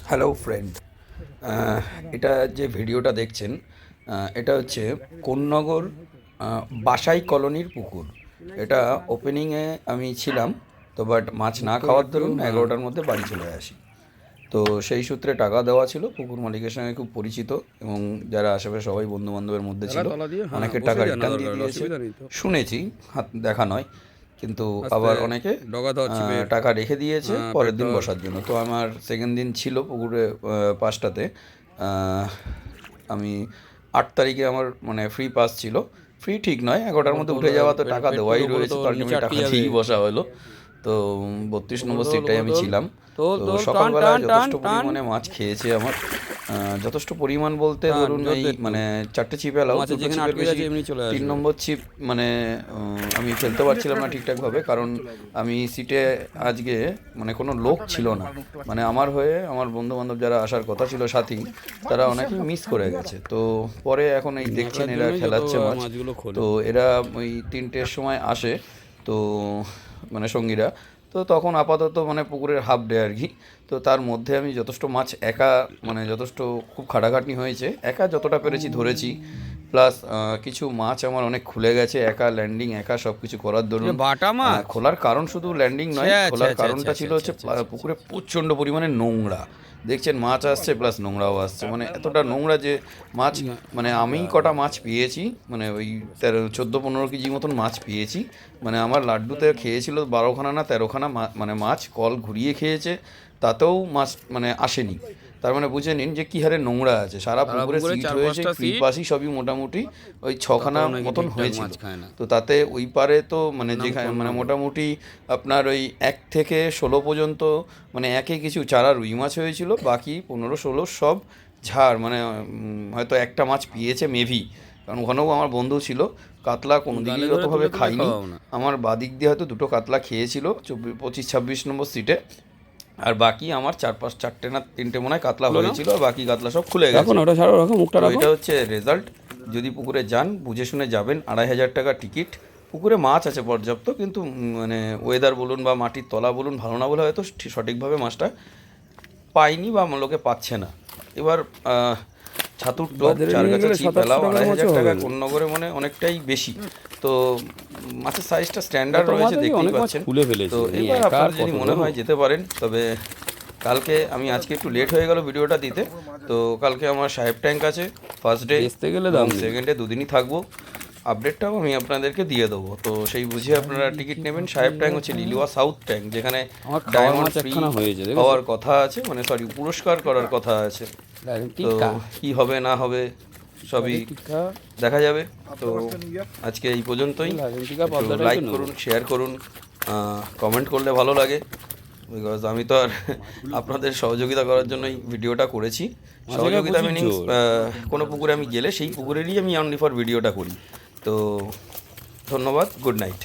Hello friend, এটা যে ভিডিওটা দেখছেন, এটা হচ্ছে কোন্নগর বাসাই কলোনির পুকুর। এটা ওপেনিংয়ে আমি ছিলাম, তো বাট মাছ না খাওয়ার দরুন 11টার মধ্যে বাড়ি চলে আসি। তো সেই সূত্রে টাকা দেওয়া ছিল, পুকুর মালিকের সঙ্গে খুব পরিচিত এবং যারা আশেপাশে সবাই বন্ধু বান্ধবের মধ্যে ছিল, অনেকে টাকা রিটার্ন দিয়ে দিয়েছে শুনেছি, হাত দেখা নয়, কিন্তু আবার অনেকে টাকা রেখে দিয়েছে পরের দিন বসার জন্য। তো আমার সেকেন্ড দিন ছিল পুকুরে 5টাতে। আমি 8 তারিখে আমার মানে ফ্রি পাস ছিল, ফ্রি ঠিক নয়, 11টার মধ্যে উঠে যাওয়া, তো টাকা দেওয়াই রয়েছে, তো আলটিমেট টাকা দিয়েই বসা হলো। তো 32 নম্বর সিটটায় আমি ছিলাম। তো সকালবেলা যথেষ্ট পরিমাণে মাছ খেয়েছে আমার, যথেষ্ট পরিমাণ বলতে ধরুন এই মানে 4টে ছিপ এলাও, 2টো ছিপের বেশি 3 নম্বর ছিপ মানে আমি ফেলতে পারছিলাম না ঠিকঠাকভাবে, কারণ আমি সিটে আজকে মানে কোনো লোক ছিল না, মানে আমার হয়ে আমার বন্ধু বান্ধব যারা আসার কথা ছিল সাথী, তারা অনেকে মিস করে গেছে। তো পরে এখন এই দেখছেন এরা খেলাচ্ছে মাছ। তো এরা ওই 3টের সময় আসে, তো মানে সঙ্গীরা, তো তখন আপাতত মানে পুকুরের হাফ ডে আর কি। তো তার মধ্যে আমি যথেষ্ট মাছ একা মানে যথেষ্ট খুব খাটাখাটনি হয়েছে, একা যতটা পেরেছি ধরেছি। প্লাস কিছু মাছ আমার অনেক খুলে গেছে, একা ল্যান্ডিং একা সব কিছু করার দরুন। খোলার কারণ শুধু ল্যান্ডিং নয়, খোলার কারণটা ছিল হচ্ছে পুকুরে প্রচণ্ড পরিমাণে নোংরা। দেখছেন মাছ আসছে প্লাস নোংরাও আসছে, মানে এতটা নোংরা যে মাছ, মানে আমি কটা মাছ পেয়েছি, মানে ওই 14-15 কেজি মতন মাছ পেয়েছি। মানে আমার লাড্ডুতে খেয়েছিল 12খানা না 13খানা মানে মাছ, কল ঘুরিয়ে খেয়েছে, তাতেও মাছ মানে আসেনি। তার মানে বুঝে নিন যে কী হারে নোংরা আছে, সারা পুকুরে সিট হয়েছে, ফ্রি পাসই সবই মোটামুটি ওই 6খানা মতন হয়েছিল। তো তাতে ওই পারে তো মানে যেখানে মানে মোটামুটি আপনার ওই 1 থেকে 16 পর্যন্ত, মানে একে কিছু চারা রুই মাছ হয়েছিল, বাকি 15-16 সব ঝাড়, মানে হয়তো একটা মাছ পেয়েছে মেভি, কারণ ওখানেও আমার বন্ধু ছিল। কাতলা কোনো দিকেই অতভাবে খাইনি, আমার বাদিক দিয়ে হয়তো 2টো কাতলা খেয়েছিল 25-26 নম্বর সিটে, আর বাকি আমার 4-5-4টে না 3টে মনে হয় কাতলা হয়েছিল, আর বাকি কাতলা সব খুলে গেছে। এটা হচ্ছে রেজাল্ট। যদি পুকুরে যান বুঝে শুনে যাবেন, 2500 টাকা টিকিট। পুকুরে মাছ আছে পর্যাপ্ত, কিন্তু মানে ওয়েদার বলুন বা মাটির তলা বলুন ভালো না বলে হয়তো সঠিকভাবে মাছটা পাইনি বা লোকে পাচ্ছে না। এবার ছাতুর টোপ, চারগাছা ছিপ এলাও 2500 টাকা কোন্নগরে মানে অনেকটাই বেশি। তো মাছের সাইজটা স্ট্যান্ডার্ড রয়েছে, দেখতেই পাচ্ছেন। তো এবার আপনার যদি মনে হয় যেতে পারেন, তবে কালকে আমি আজকে একটু লেট হয়ে গেল ভিডিওটা দিতে। তো কালকে আমার সাহেব ট্যাঙ্ক আছে ফার্স্ট ডে, এবং সেকেন্ড ডে দুদিনই থাকবো। আপডেটটাও আমি আপনাদেরকে দিয়ে দেবো, তো সেই বুঝে আপনারা টিকিট নেবেন। সাহেব ট্যাঙ্ক হচ্ছে লিলুয়া সাউথ ট্যাঙ্ক, যেখানে ডায়মন্ড ফ্রি হওয়ার কথা আছে, মানে সরি পুরস্কার করার কথা আছে। তো কী হবে না হবে সবই দেখা যাবে। তো আজকে এই পর্যন্তই। লাইক করুন, শেয়ার করুন, কমেন্ট করলে ভালো লাগে, বিকজ আমি তো আর আপনাদের সহযোগিতা করার জন্যই ভিডিওটা করেছি। সহযোগিতা মিনিংস কোনো পুকুরে আমি গেলে সেই পুকুরেরই আমি অনলি ফর ভিডিওটা করি। তো ধন্যবাদ, গুড নাইট।